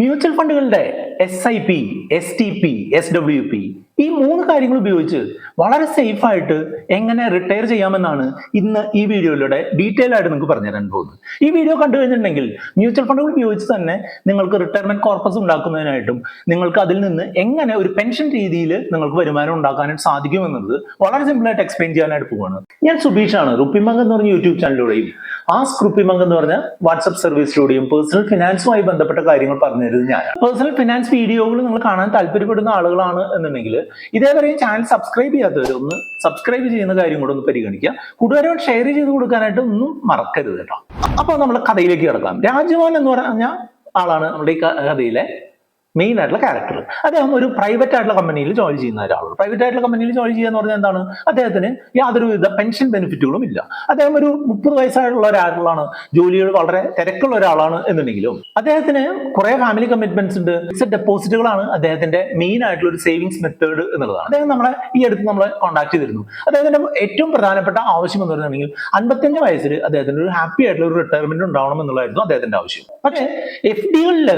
Mutual ഫണ്ടുകളുടെ SIP, STP, SWP ഈ മൂന്ന് കാര്യങ്ങൾ ഉപയോഗിച്ച് വളരെ സേഫ് ആയിട്ട് എങ്ങനെ റിട്ടയർ ചെയ്യാമെന്നാണ് ഇന്ന് ഈ വീഡിയോയിലൂടെ ഡീറ്റെയിൽ ആയിട്ട് നിങ്ങൾക്ക് പറഞ്ഞുതരാൻ പോകുന്നത്. ഈ വീഡിയോ കണ്ടു കഴിഞ്ഞിട്ടുണ്ടെങ്കിൽ മ്യൂച്വൽ ഫണ്ടുകൾ ഉപയോഗിച്ച് തന്നെ നിങ്ങൾക്ക് റിട്ടയർമെന്റ് കോർപ്പസ് ഉണ്ടാക്കുന്നതിനായിട്ടും നിങ്ങൾക്ക് അതിൽ നിന്ന് എങ്ങനെ ഒരു പെൻഷൻ രീതിയിൽ നിങ്ങൾക്ക് വരുമാനം ഉണ്ടാക്കാനായിട്ട് സാധിക്കുമെന്നുള്ളത് വളരെ സിമ്പിൾ ആയിട്ട് എക്സ്പ്ലെയിൻ ചെയ്യാനായിട്ട് പോവുകയാണ്. ഞാൻ സുബീഷാണ്. റുപ്പിമംഗ് എന്ന് പറഞ്ഞ യൂട്യൂബ് ചാനലിലൂടെയും ആസ്ക് റുപ്പിമംഗ് എന്ന് പറഞ്ഞ വാട്സ്ആപ്പ് സർവീസിലൂടെയും പേഴ്സണൽ ഫിനാൻസുമായി ബന്ധപ്പെട്ട കാര്യങ്ങൾ പറഞ്ഞു തരുന്നത് ഞാനാണ്. പേഴ്സണൽ ഫിനാൻസ് വീഡിയോകൾ നിങ്ങൾ കാണാൻ താല്പര്യപ്പെടുന്ന ആളുകളാണ് എന്നുണ്ടെങ്കിൽ ഇതേവരെ ചാനൽ സബ്സ്ക്രൈബ് ചെയ്യാത്തവർ ഒന്ന് സബ്സ്ക്രൈബ് ചെയ്യുന്ന കാര്യം കൂടെ ഒന്ന് പരിഗണിക്കുക. കൂടുതലും ഷെയർ ചെയ്ത് കൊടുക്കാനായിട്ട് ഒന്നും മറക്കരുത് കേട്ടോ. അപ്പോൾ നമ്മൾ കഥയിലേക്ക് കിടക്കാം. രാജ്മോഹൻ എന്ന് പറഞ്ഞ ആളാണ് നമ്മുടെ ഈ കഥയിലെ മെയിൻ ആയിട്ടുള്ള ക്യാരക്ടർ. അദ്ദേഹം ഒരു പ്രൈവറ്റ് ആയിട്ടുള്ള കമ്പനിയിൽ ജോലി ചെയ്യുന്ന ഒരാളാണ്. പ്രൈവറ്റ് ആയിട്ടുള്ള കമ്പനിയിൽ ജോലി ചെയ്യുക എന്ന് പറഞ്ഞാൽ എന്താണ്? അദ്ദേഹത്തിന് യാതൊരുവിധ പെൻഷൻ ബെനിഫിറ്റുകളും ഇല്ല. അദ്ദേഹം ഒരു 30 വയസ്സായിട്ടുള്ള ഒരാളാണ്. ജോലികൾ വളരെ തിരക്കുള്ള ഒരാളാണ് എന്നുണ്ടെങ്കിലും അദ്ദേഹത്തിന് കുറെ ഫാമിലി കമ്മിറ്റ്മെന്റ്സ് ഉണ്ട്. ഫിക്സഡ് ഡെപ്പോസിറ്റുകളാണ് അദ്ദേഹത്തിന്റെ മെയിൻ ആയിട്ടുള്ള ഒരു സേവിങ്സ് മെത്തേഡ് എന്നുള്ളതാണ്. അദ്ദേഹം ഈ അടുത്ത് നമ്മളെ കോൺടാക്ട് ചെയ്തിരുന്നു. അദ്ദേഹത്തിന്റെ ഏറ്റവും പ്രധാനപ്പെട്ട ആവശ്യം എന്ന് പറഞ്ഞിട്ടുണ്ടെങ്കിൽ 55 വയസ്സിൽ അദ്ദേഹത്തിന് ഒരു ഹാപ്പി ആയിട്ടുള്ള ഒരു റിട്ടയർമെന്റ് ഉണ്ടാവണം എന്നുള്ളതായിരുന്നു അദ്ദേഹത്തിന്റെ ആവശ്യം. പക്ഷേ FD-കളിൽ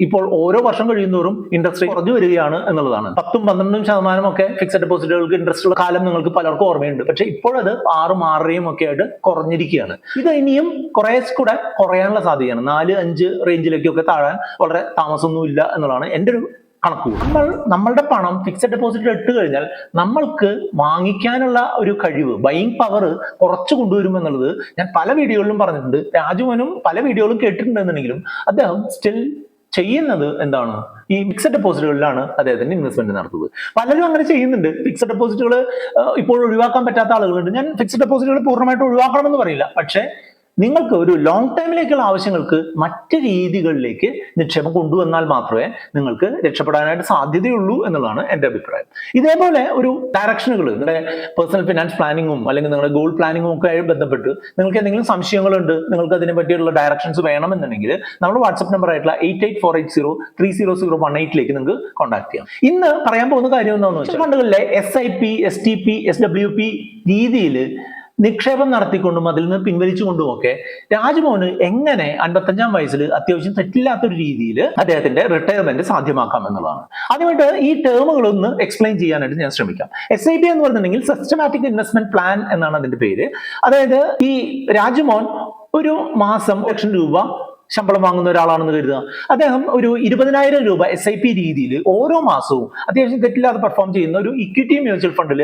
ഇപ്പോൾ ഓരോ വർഷം കഴിയുന്നതോറും ഇൻട്രസ്റ്റ് കുറഞ്ഞു വരികയാണ് എന്നുള്ളതാണ്. 10-12% ഒക്കെ ഫിക്സഡ് ഡെപ്പോസിറ്റുകൾക്ക് ഇൻട്രസ്റ്റ് ഉള്ള കാലം നിങ്ങൾക്ക് പലർക്കും ഓർമ്മയുണ്ട്. പക്ഷെ ഇപ്പോഴത് 6-6.5% ഒക്കെ ആയിട്ട് കുറഞ്ഞിരിക്കുകയാണ്. ഇത് ഇനിയും കുറെ കൂടെ കുറയാനുള്ള സാധ്യതയാണ്. 4-5 റേഞ്ചിലേക്കൊക്കെ താഴാൻ വളരെ താമസമൊന്നുമില്ല എന്നുള്ളതാണ് എൻ്റെ ഒരു കണക്ക്. നമ്മളുടെ പണം ഫിക്സഡ് ഡെപ്പോസിറ്റ് ഇട്ട് കഴിഞ്ഞാൽ നമ്മൾക്ക് വാങ്ങിക്കാനുള്ള ഒരു കഴിവ്, ബൈയിങ് പവർ കുറച്ച് കൊണ്ടുവരും എന്നുള്ളത് ഞാൻ പല വീഡിയോകളിലും പറഞ്ഞിട്ടുണ്ട്. രാജുമോനും പല വീഡിയോകളും കേട്ടിട്ടുണ്ടെന്നുണ്ടെങ്കിലും അദ്ദേഹം സ്റ്റിൽ ചെയ്യുന്നത് എന്താണ്? ഈ ഫിക്സഡ് ഡെപ്പോസിറ്റുകളിലാണ് അദ്ദേഹത്തിന്റെ ഇൻവെസ്റ്റ്മെന്റ് നടത്തുന്നത്. പലരും അങ്ങനെ ചെയ്യുന്നുണ്ട്. ഫിക്സഡ് ഡെപ്പോസിറ്റുകൾ ഇപ്പോൾ ഒഴിവാക്കാൻ പറ്റാത്ത ആളുകളുണ്ട്. ഞാൻ ഫിക്സഡ് ഡെപ്പോസിറ്റുകൾ പൂർണ്ണമായിട്ട് ഒഴിവാക്കണമെന്ന് പറയില്ല. പക്ഷേ നിങ്ങൾക്ക് ഒരു ലോങ് ടൈമിലേക്കുള്ള ആവശ്യങ്ങൾക്ക് മറ്റ് രീതികളിലേക്ക് നിക്ഷേപം കൊണ്ടുവന്നാൽ മാത്രമേ നിങ്ങൾക്ക് രക്ഷപ്പെടാനായിട്ട് സാധ്യതയുള്ളൂ എന്നുള്ളതാണ് എൻ്റെ അഭിപ്രായം. ഇതേപോലെ ഒരു ഡയറക്ഷനുകൾ നിങ്ങളുടെ പേഴ്സണൽ ഫിനാൻസ് പ്ലാനിങ്ങും അല്ലെങ്കിൽ നിങ്ങളുടെ ഗോൾ പ്ലാനിങ്ങും ഒക്കെ ആയി ബന്ധപ്പെട്ട് നിങ്ങൾക്ക് എന്തെങ്കിലും സംശയങ്ങളുണ്ട്, നിങ്ങൾക്ക് അതിനെ പറ്റിയുള്ള ഡയറക്ഷൻസ് വേണമെന്നുണ്ടെങ്കിൽ നമ്മുടെ വാട്സ്ആപ്പ് നമ്പർ ആയിട്ടുള്ള 8848030018 നിങ്ങൾക്ക് കോൺടാക്ട് ചെയ്യാം. ഇന്ന് പറയാൻ പോകുന്ന കാര്യം എന്താണെന്ന് വെച്ചാൽ ഫണ്ടുകളിലെ SIP, STP, SWP രീതിയിൽ നിക്ഷേപം നടത്തിക്കൊണ്ടും അതിൽ നിന്ന് പിൻവലിച്ചുകൊണ്ടുമൊക്കെ രാജ്മോഹന് എങ്ങനെ 55-ാം വയസ്സിൽ അത്യാവശ്യം തെറ്റില്ലാത്തൊരു രീതിയിൽ അദ്ദേഹത്തിന്റെ റിട്ടയർമെന്റ് സാധ്യമാക്കാം എന്നുള്ളതാണ്. ആദ്യമായിട്ട് ഈ ടേമുകളൊന്ന് എക്സ്പ്ലെയിൻ ചെയ്യാനായിട്ട് ഞാൻ ശ്രമിക്കാം. SIP എന്ന് പറഞ്ഞിട്ടുണ്ടെങ്കിൽ സിസ്റ്റമാറ്റിക് ഇൻവെസ്റ്റ്മെന്റ് പ്ലാൻ എന്നാണ് അതിന്റെ പേര്. അതായത് ഈ രാജ്മോഹൻ ഒരു മാസം 1 ലക്ഷം രൂപ ശമ്പളം വാങ്ങുന്ന ഒരാളാണെന്ന് കരുതുക. അദ്ദേഹം ഒരു 20,000 രൂപ SIP രീതിയിൽ ഓരോ മാസവും അത്യാവശ്യം തെറ്റില്ലാതെ പെർഫോം ചെയ്യുന്ന ഒരു ഇക്വിറ്റി മ്യൂച്വൽ ഫണ്ടിൽ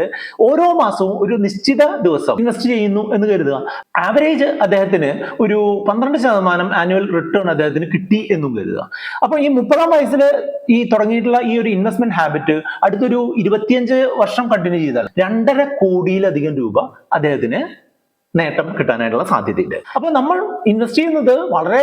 ഓരോ മാസവും ഒരു നിശ്ചിത ദിവസം ഇൻവെസ്റ്റ് ചെയ്യുന്നു എന്ന് കരുതുക. ആവറേജ് അദ്ദേഹത്തിന് ഒരു 12% ആനുവൽ റിട്ടേൺ അദ്ദേഹത്തിന് കിട്ടി എന്നും കരുതുക. അപ്പോൾ ഈ 30-ാം വയസ്സിൽ ഈ തുടങ്ങിയിട്ടുള്ള ഈ ഒരു ഇൻവെസ്റ്റ്മെന്റ് ഹാബിറ്റ് അടുത്തൊരു 25 വർഷം കണ്ടിന്യൂ ചെയ്താൽ 2.5 കോടിയിലധികം രൂപ അദ്ദേഹത്തിന് നേട്ടം കിട്ടാനായിട്ടുള്ള സാധ്യതയുണ്ട്. അപ്പോൾ നമ്മൾ ഇൻവെസ്റ്റ് ചെയ്യുന്നത് വളരെ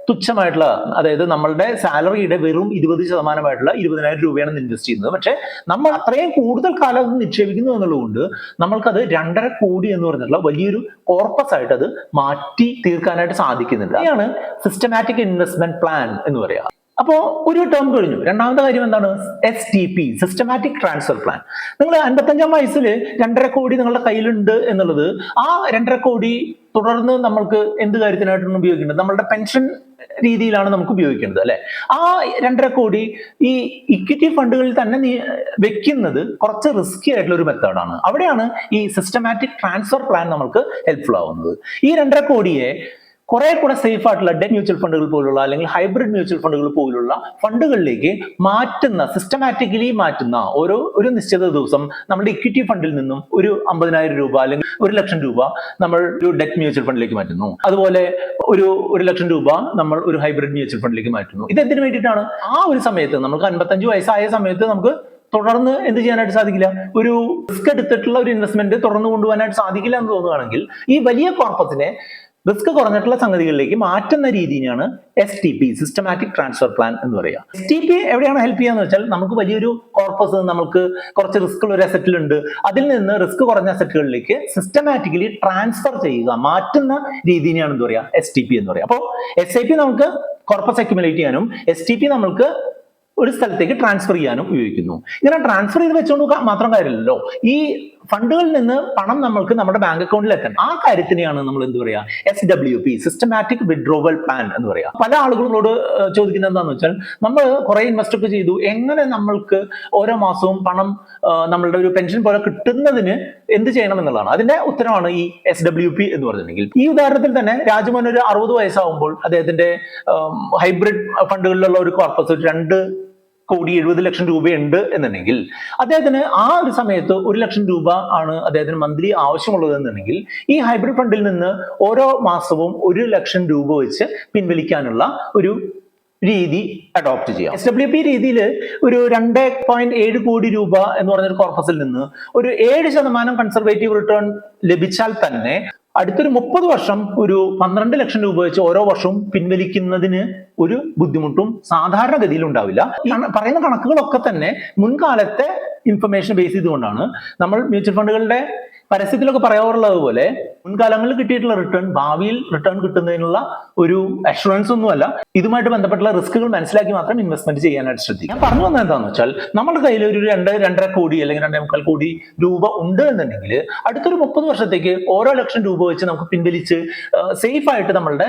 തുച്ഛമായിട്ടുള്ള, അതായത് നമ്മളുടെ സാലറിയുടെ വെറും 20% 20,000 രൂപയാണ് ഇൻവെസ്റ്റ് ചെയ്യുന്നത്. പക്ഷെ നമ്മൾ അത്രയും കൂടുതൽ കാലം നിക്ഷേപിക്കുന്നു എന്നുള്ളതുകൊണ്ട് നമ്മൾക്കത് 2.5 കോടി എന്ന് പറഞ്ഞിട്ടുള്ള വലിയൊരു കോർപ്പസ് ആയിട്ട് അത് മാറ്റി തീർക്കാനായിട്ട് സാധിക്കുന്നുണ്ട്. അതാണ് സിസ്റ്റമാറ്റിക് ഇൻവെസ്റ്റ്മെന്റ് പ്ലാൻ എന്ന് പറയുക. അപ്പോൾ ഒരു ടേം കഴിഞ്ഞു. രണ്ടാമത്തെ കാര്യം എന്താണ്? STP, systematic transfer plan. നിങ്ങൾ 55-ാം വയസ്സിൽ 2.5 കോടി നിങ്ങളുടെ കയ്യിലുണ്ട് എന്നുള്ളത്, ആ 2.5 കോടി തുടർന്ന് നമ്മൾക്ക് എന്ത് കാര്യത്തിനായിട്ടാണ് ഉപയോഗിക്കേണ്ടത്? നമ്മളുടെ പെൻഷൻ രീതിയിലാണ് നമുക്ക് ഉപയോഗിക്കേണ്ടത്, അല്ലെ? ആ 2.5 കോടി ഈ ഇക്വിറ്റി ഫണ്ടുകളിൽ തന്നെ വെക്കുന്നത് കുറച്ച് റിസ്കി ആയിട്ടുള്ള ഒരു മെത്തേഡാണ്. അവിടെയാണ് ഈ സിസ്റ്റമാറ്റിക് ട്രാൻസ്ഫർ പ്ലാൻ നമ്മൾക്ക് ഹെൽപ്ഫുൾ ആവുന്നത്. ഈ 2.5 കോടിയെ കുറെ കൂടെ സേഫ് ആയിട്ടുള്ള ഡെറ്റ് മ്യൂച്വൽ ഫണ്ടുകൾ പോലുള്ള അല്ലെങ്കിൽ ഹൈബ്രിഡ് മ്യൂച്വൽ ഫണ്ടുകൾ പോലുള്ള ഫണ്ടുകളിലേക്ക് മാറ്റുന്ന, സിസ്റ്റമാറ്റിക്കലി മാറ്റുന്ന ഒരു നിശ്ചിത ദിവസം നമ്മുടെ ഇക്വിറ്റി ഫണ്ടിൽ നിന്നും ഒരു 50,000 രൂപ അല്ലെങ്കിൽ 1 ലക്ഷം രൂപ നമ്മൾ ഒരു ഡെറ്റ് മ്യൂച്വൽ ഫണ്ടിലേക്ക് മാറ്റുന്നു. അതുപോലെ ഒരു 1 ലക്ഷം രൂപ നമ്മൾ ഒരു ഹൈബ്രിഡ് മ്യൂച്വൽ ഫണ്ടിലേക്ക് മാറ്റുന്നു. ഇത് എന്തിനു വേണ്ടിയിട്ടാണ്? ആ ഒരു സമയത്ത് നമുക്ക് 55 വയസ്സായ സമയത്ത് നമുക്ക് തുടർന്ന് എന്ത് ചെയ്യാനായിട്ട് സാധിക്കില്ല? ഒരു റിസ്ക് എടുത്തിട്ടുള്ള ഒരു ഇൻവെസ്റ്റ്മെന്റ് തുടർന്ന് കൊണ്ടുപോകാനായിട്ട് സാധിക്കില്ല എന്ന് തോന്നുകയാണെങ്കിൽ ഈ വലിയ കോർപ്പസിനെ റിസ്ക് കുറഞ്ഞിട്ടുള്ള സംഗതികളിലേക്ക് മാറ്റുന്ന രീതിയാണ് STP, സിസ്റ്റമാറ്റിക് ട്രാൻസ്ഫർ പ്ലാൻ എന്ന് പറയുക. STP എവിടെയാണ് ഹെൽപ്പ് ചെയ്യാന്ന് വെച്ചാൽ നമുക്ക് വലിയൊരു കോർപ്പസ്, നമുക്ക് കുറച്ച് റിസ്ക് ഉള്ള ഒരു അസറ്റിലുണ്ട്, അതിൽ നിന്ന് റിസ്ക് കുറഞ്ഞ അസറ്റുകളിലേക്ക് സിസ്റ്റമാറ്റിക്കലി ട്രാൻസ്ഫർ ചെയ്യുക, മാറ്റുന്ന രീതിയാണ് എന്ത് പറയുക? STP എന്ന് പറയുക. അപ്പോൾ SIP നമുക്ക് കോർപ്പസ് അക്യുമുലേറ്റ് ചെയ്യാനും STP നമുക്ക് ഒരു സ്ഥലത്തേക്ക് ട്രാൻസ്ഫർ ചെയ്യാനും ഉപയോഗിക്കുന്നു. ഇങ്ങനെ ട്രാൻസ്ഫർ ചെയ്ത് വെച്ചുകൊണ്ട് മാത്രം കാര്യമില്ലല്ലോ, ഈ ഫണ്ടുകളിൽ നിന്ന് പണം നമ്മൾക്ക് നമ്മുടെ ബാങ്ക് അക്കൗണ്ടിൽ എത്തണം. ആ കാര്യത്തിനെയാണ് നമ്മൾ എന്ത് പറയാ, SWP, സിസ്റ്റമാറ്റിക് വിഡ്രോവൽ പ്ലാൻ എന്ന് പറയാ. പല ആളുകളോട് ചോദിക്കുന്നത് എന്താണെന്ന് വെച്ചാൽ, നമ്മൾ കുറെ ഇൻവെസ്റ്റ് ഒക്കെ ചെയ്തു, എങ്ങനെ നമ്മൾക്ക് ഓരോ മാസവും പണം നമ്മളുടെ ഒരു പെൻഷൻ പോലെ കിട്ടുന്നതിന് എന്ത് ചെയ്യണം എന്നുള്ളതാണ്. അതിന്റെ ഉത്തരമാണ് ഈ SWP എന്ന് പറഞ്ഞിട്ടുണ്ടെങ്കിൽ. ഈ ഉദാഹരണത്തിൽ തന്നെ രാജ്മോഹൻ ഒരു 60 വയസ്സാകുമ്പോൾ അദ്ദേഹത്തിന്റെ ഹൈബ്രിഡ് ഫണ്ടുകളിലുള്ള ഒരു കോർപ്പസ് 2,70,00,000 രൂപയുണ്ട് എന്നുണ്ടെങ്കിൽ, അദ്ദേഹത്തിന് ആ ഒരു സമയത്ത് 1,00,000 രൂപ ആണ് അദ്ദേഹത്തിന് മന്ത്ലി ആവശ്യമുള്ളത് എന്നുണ്ടെങ്കിൽ, ഈ ഹൈബ്രിഡ് ഫണ്ടിൽ നിന്ന് ഓരോ മാസവും 1,00,000 രൂപ വെച്ച് പിൻവലിക്കാനുള്ള ഒരു രീതി അഡോപ്റ്റ് ചെയ്യാം. SWP രീതിയിൽ ഒരു 2.7 കോടി രൂപ എന്ന് പറഞ്ഞൊരു കോർപ്പസിൽ നിന്ന് ഒരു 7% കൺസർവേറ്റീവ് റിട്ടേൺ ലഭിച്ചാൽ തന്നെ അടുത്തൊരു 30 വർഷം ഒരു 12 ലക്ഷം രൂപ വെച്ച് ഓരോ വർഷവും പിൻവലിക്കുന്നതിന് ഒരു ബുദ്ധിമുട്ടും സാധാരണഗതിയിൽ ഉണ്ടാവില്ല. ഈ പറയുന്ന കണക്കുകളൊക്കെ തന്നെ മുൻകാലത്തെ ഇൻഫർമേഷൻ ബേസ് ചെയ്തുകൊണ്ടാണ്. നമ്മൾ മ്യൂച്വൽ ഫണ്ടുകളുടെ പരസ്യത്തിലൊക്കെ പറയാറുള്ളത് പോലെ മുൻകാലങ്ങളിൽ കിട്ടിയിട്ടുള്ള റിട്ടേൺ ഭാവിയിൽ റിട്ടേൺ കിട്ടുന്നതിനുള്ള ഒരു അഷുറൻസ് ഒന്നുമല്ല. ഇതുമായിട്ട് ബന്ധപ്പെട്ടുള്ള റിസ്കുകൾ മനസ്സിലാക്കി മാത്രം ഇൻവെസ്റ്റ്മെന്റ് ചെയ്യാനായിട്ട് ശ്രദ്ധിക്കും. ഞാൻ പറഞ്ഞു വന്നത് എന്താണെന്ന് വെച്ചാൽ, നമ്മുടെ കയ്യിൽ ഒരു 2-2.5 കോടി അല്ലെങ്കിൽ 2.25 കോടി രൂപ ഉണ്ട് എന്നുണ്ടെങ്കിൽ അടുത്തൊരു 30 വർഷത്തേക്ക് ഓരോ ലക്ഷം രൂപ വെച്ച് നമുക്ക് പിൻവലിച്ച് സേഫ് ആയിട്ട് നമ്മളുടെ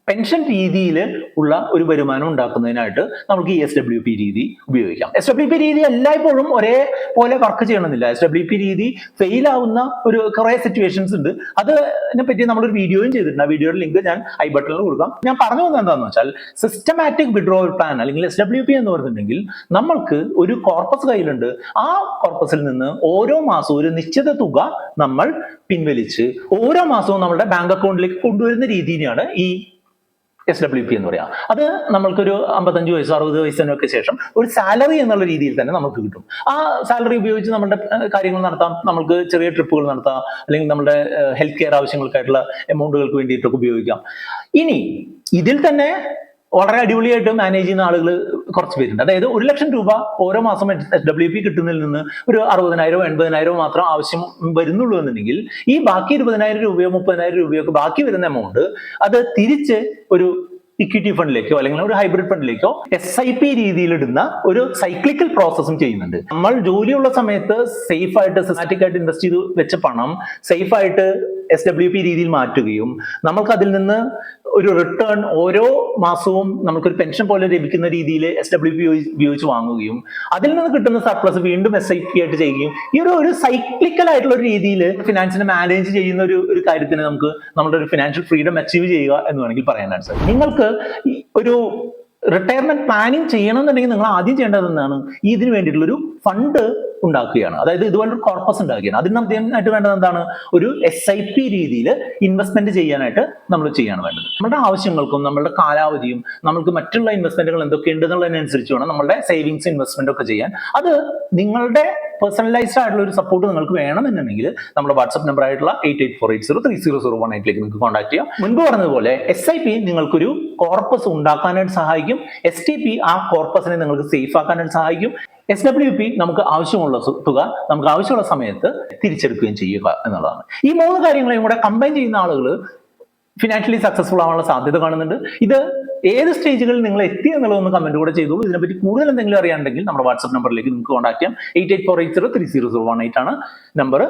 പെൻഷൻ രീതിയിൽ ഉള്ള ഒരു വരുമാനം ഉണ്ടാക്കുന്നതിനായിട്ട് നമുക്ക് ഈ SWP രീതി ഉപയോഗിക്കാം. SWP രീതി എല്ലായ്പ്പോഴും ഒരേപോലെ വർക്ക് ചെയ്യണമെന്നില്ല. SWP രീതി ഫെയിൽ ആവുന്ന ഒരു കുറെ സിറ്റുവേഷൻസ് ഉണ്ട്. അതിനെ പറ്റി നമ്മളൊരു വീഡിയോയും ചെയ്തിട്ടുണ്ട്. ആ വീഡിയോയുടെ ലിങ്ക് ഞാൻ ഐ ബട്ടണിൽ കൊടുക്കാം. ഞാൻ പറഞ്ഞു വന്നത് എന്താണെന്ന് വെച്ചാൽ, സിസ്റ്റമാറ്റിക് വിഡ്രോവൽ പ്ലാൻ അല്ലെങ്കിൽ SWP എന്ന് പറഞ്ഞിട്ടുണ്ടെങ്കിൽ, നമ്മൾക്ക് ഒരു കോർപ്പസ് കയ്യിലുണ്ട്. ആ കോർപ്പസിൽ നിന്ന് ഓരോ മാസവും ഒരു നിശ്ചിത തുക നമ്മൾ പിൻവലിച്ച് ഓരോ മാസവും നമ്മുടെ ബാങ്ക് അക്കൗണ്ടിലേക്ക് കൊണ്ടുവരുന്ന രീതിയാണ് ഈ SWP എന്ന് പറയാം. അത് നമ്മൾക്കൊരു 55 വയസ്സോ 60 വയസ്സിനൊക്കെ ശേഷം ഒരു സാലറി എന്നുള്ള രീതിയിൽ തന്നെ നമുക്ക് കിട്ടും. ആ സാലറി ഉപയോഗിച്ച് നമ്മുടെ കാര്യങ്ങൾ നടത്താം. നമുക്ക് ചെറിയ ട്രിപ്പുകൾ നടത്താം, അല്ലെങ്കിൽ നമ്മുടെ ഹെൽത്ത് കെയർ ആവശ്യങ്ങൾക്കായിട്ടുള്ള എമൗണ്ടുകൾക്ക് വേണ്ടിയിട്ടൊക്കെ ഉപയോഗിക്കാം. ഇനി ഇതിൽ തന്നെ വളരെ അടിപൊളിയായിട്ട് മാനേജ് ചെയ്യുന്ന ആളുകൾ കുറച്ച് പേരുണ്ട്. അതായത് 1,00,000 രൂപ ഓരോ മാസം SWP കിട്ടുന്നതിൽ നിന്ന് ഒരു 60,000 80,000 മാത്രം ആവശ്യം വരുന്നുള്ളൂ എന്നുണ്ടെങ്കിൽ, ഈ ബാക്കി 20,000 രൂപയോ 30,000 രൂപയോ ഒക്കെ ബാക്കി വരുന്ന എമൗണ്ട് അത് തിരിച്ച് ഒരു ഇക്വിറ്റി ഫണ്ടിലേക്കോ അല്ലെങ്കിൽ ഒരു ഹൈബ്രിഡ് ഫണ്ടിലേക്കോ SIP രീതിയിലിടുന്ന ഒരു സൈക്ലിക്കൽ പ്രോസസ്സും ചെയ്യുന്നുണ്ട്. നമ്മൾ ജോലിയുള്ള സമയത്ത് സേഫ് ആയിട്ട് സിസ്റ്റമാറ്റിക് ആയിട്ട് ഇൻവെസ്റ്റ് ചെയ്ത് വെച്ച പണം സേഫ് ആയിട്ട് SWP രീതിയിൽ മാറ്റുകയും നമ്മൾക്ക് അതിൽ നിന്ന് ഒരു റിട്ടേൺ ഓരോ മാസവും നമുക്കൊരു പെൻഷൻ പോലെ ലഭിക്കുന്ന രീതിയിൽ SWP ഉപയോഗിച്ച് വാങ്ങുകയും അതിൽ നിന്ന് കിട്ടുന്ന സർപ്ലസ് വീണ്ടും SIP ആയിട്ട് ചെയ്യുകയും, ഈ ഒരു സൈക്ലിക്കൽ ആയിട്ടുള്ള ഒരു രീതിയിൽ ഫിനാൻസിനെ മാനേജ് ചെയ്യുന്ന ഒരു കാര്യത്തിന് നമുക്ക് നമ്മുടെ ഒരു ഫിനാൻഷ്യൽ ഫ്രീഡം അച്ചീവ് ചെയ്യുക എന്ന് വേണമെങ്കിൽ പറയാനായിട്ട് സാധിക്കും. നിങ്ങൾക്ക് ഒരു റിട്ടയർമെന്റ് പ്ലാനിങ് ചെയ്യണമെന്നുണ്ടെങ്കിൽ നിങ്ങൾ ആദ്യം ചെയ്യേണ്ടത് എന്താണ്, ഇതിന് വേണ്ടിയിട്ടുള്ളൊരു ഫണ്ട് ഉണ്ടാക്കുകയാണ്. അതായത് ഇതുപോലൊരു കോർപ്പസ് ഉണ്ടാക്കുകയാണ്. അതിന് ആദ്യമായിട്ട് വേണ്ടത് എന്താണ്, ഒരു SIP രീതിയിൽ ഇൻവെസ്റ്റ്മെന്റ് ചെയ്യാനായിട്ട് നമ്മൾ ചെയ്യാണ് വേണ്ടത്. നമ്മുടെ ആവശ്യങ്ങൾക്കും നമ്മളുടെ കാലാവധിയും നമ്മൾക്ക് മറ്റുള്ള ഇൻവെസ്റ്റ്മെന്റുകൾ എന്തൊക്കെ ഉണ്ടെന്നുള്ളതിനനുസരിച്ച് വേണം നമ്മളുടെ സേവിങ്സ് ഇൻവെസ്റ്റ്മെന്റ് ഒക്കെ ചെയ്യാൻ. അത് നിങ്ങളുടെ പേഴ്സണലൈസ്ഡ് ആയിട്ടുള്ള ഒരു സപ്പോർട്ട് നിങ്ങൾക്ക് വേണമെന്നുണ്ടെങ്കിൽ നമ്മുടെ വാട്സ്ആപ്പ് നമ്പർ ആയിട്ടുള്ള 8848030018 നിങ്ങൾക്ക് കോൺടാക്ട് ചെയ്യാം. മുൻപ് പറഞ്ഞതുപോലെ SIP നിങ്ങൾക്കൊരു കോർപ്പസ് ഉണ്ടാക്കാനായിട്ട് സഹായിക്കും. STP ആ കോർപ്പസിനെ നിങ്ങൾക്ക് സേഫ് ആക്കാനായിട്ട് സഹായിക്കും. SWP നമുക്ക് ആവശ്യമുള്ള തുക നമുക്ക് ആവശ്യമുള്ള സമയത്ത് തിരിച്ചെടുക്കുകയും ചെയ്യുക എന്നുള്ളതാണ്. ഈ 3 കാര്യങ്ങളെയും കൂടെ കമ്പൈൻ ചെയ്യുന്ന ആളുകൾ ഫിനാൻഷ്യലി സക്സസ്ഫുൾ ആവാനുള്ള സാധ്യത കാണുന്നുണ്ട്. ഇത് ഏത് സ്റ്റേജുകളിൽ നിങ്ങൾ എത്തി എന്നുള്ളതൊന്ന് കമന്റ് കൂടെ ചെയ്തോളൂ. ഇതിനെപ്പറ്റി കൂടുതൽ എന്തെങ്കിലും അറിയാനുണ്ടെങ്കിൽ നമ്മുടെ വാട്സ്ആപ്പ് നമ്പറിലേക്ക് നിങ്ങൾക്ക് കോൺടാക്ട് ചെയ്യാം. 8848030018 ആണ് നമ്പർ.